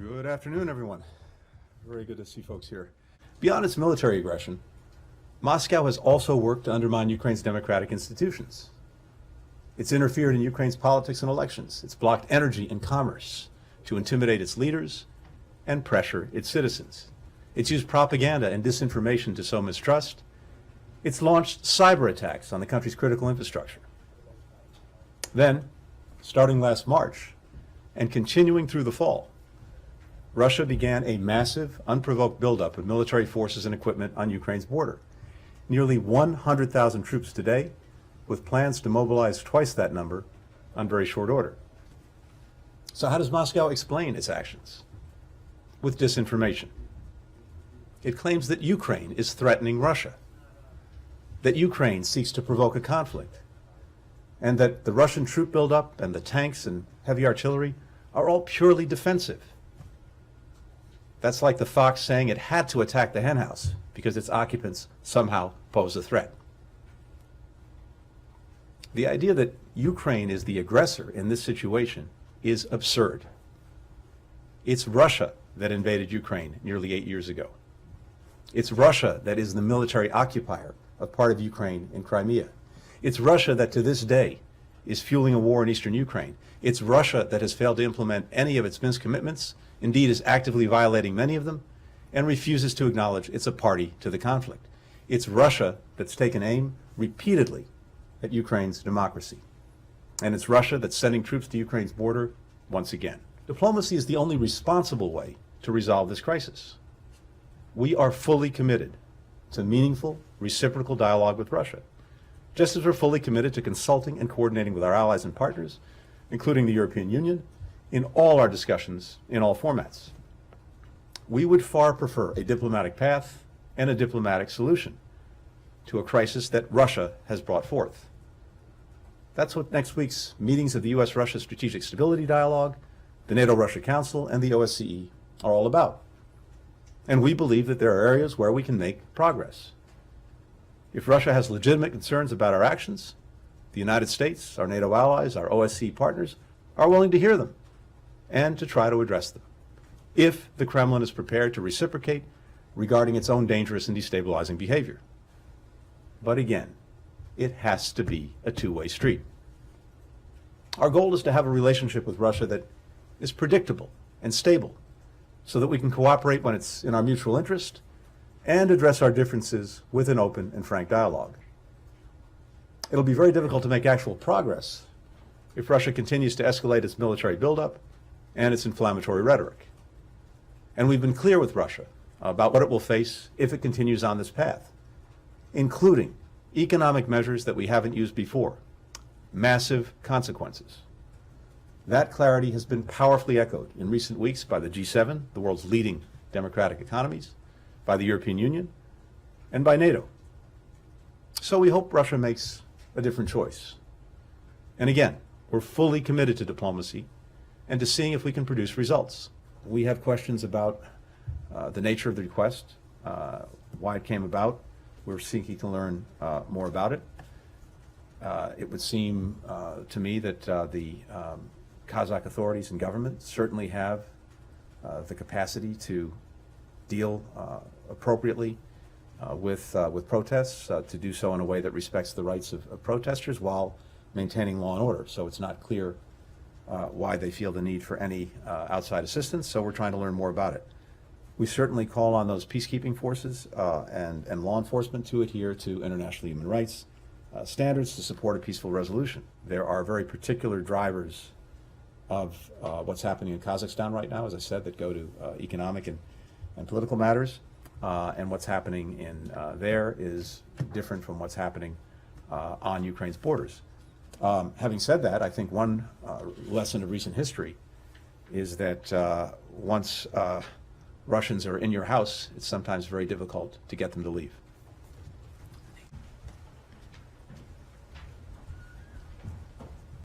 Good afternoon, everyone. Very good to see folks here. Beyond its military aggression, Moscow has also worked to undermine Ukraine's democratic institutions. It's interfered in Ukraine's politics and elections. It's blocked energy and commerce to intimidate its leaders and pressure its citizens. It's used propaganda and disinformation to sow mistrust. It's launched cyber attacks on the country's critical infrastructure. Then, starting last March and continuing through the fall, Russia began a massive, unprovoked buildup of military forces and equipment on Ukraine's border. Nearly 100,000 troops today, with plans to mobilize twice that number on very short order. So how does Moscow explain its actions? With disinformation. It claims that Ukraine is threatening Russia, that Ukraine seeks to provoke a conflict, and that the Russian troop buildup and the tanks and heavy artillery are all purely defensive. That's like the fox saying it had to attack the henhouse because its occupants somehow pose a threat. The idea that Ukraine is the aggressor in this situation is absurd. It's Russia that invaded Ukraine nearly 8 years ago. It's Russia that is the military occupier of part of Ukraine in Crimea. It's Russia that to this day is fueling a war in eastern Ukraine. It's Russia that has failed to implement any of its Minsk commitments, indeed is actively violating many of them, and refuses to acknowledge it's a party to the conflict. It's Russia that's taken aim repeatedly at Ukraine's democracy. And it's Russia that's sending troops to Ukraine's border once again. Diplomacy is the only responsible way to resolve this crisis. We are fully committed to meaningful, reciprocal dialogue with Russia, just as we're fully committed to consulting and coordinating with our allies and partners, including the European Union, in all our discussions in all formats. We would far prefer a diplomatic path and a diplomatic solution to a crisis that Russia has brought forth. That's what next week's meetings of the U.S.-Russia Strategic Stability Dialogue, the NATO-Russia Council, and the OSCE are all about. And we believe that there are areas where we can make progress. If Russia has legitimate concerns about our actions, the United States, our NATO allies, our OSCE partners are willing to hear them and to try to address them, if the Kremlin is prepared to reciprocate regarding its own dangerous and destabilizing behavior. But again, it has to be a two-way street. Our goal is to have a relationship with Russia that is predictable and stable, so that we can cooperate when it's in our mutual interest and address our differences with an open and frank dialogue. It'll be very difficult to make actual progress if Russia continues to escalate its military buildup and its inflammatory rhetoric. And we've been clear with Russia about what it will face if it continues on this path, including economic measures that we haven't used before, massive consequences. That clarity has been powerfully echoed in recent weeks by the G7, the world's leading democratic economies, by the European Union, and by NATO. So we hope Russia makes a different choice. And again, we're fully committed to diplomacy and to seeing if we can produce results. We have questions about the nature of the request, why it came about. We're seeking to learn more about it. It would seem to me that the Kazakh authorities and government certainly have the capacity to deal appropriately with protests, to do so in a way that respects the rights of protesters while maintaining law and order. So it's not clear why they feel the need for any outside assistance, so we're trying to learn more about it. We certainly call on those peacekeeping forces and law enforcement to adhere to international human rights standards to support a peaceful resolution. There are very particular drivers of what's happening in Kazakhstan right now, as I said, that go to economic and political matters, and what's happening in there is different from what's happening on Ukraine's borders. Having said that, I think one lesson of recent history is that once Russians are in your house, it's sometimes very difficult to get them to leave.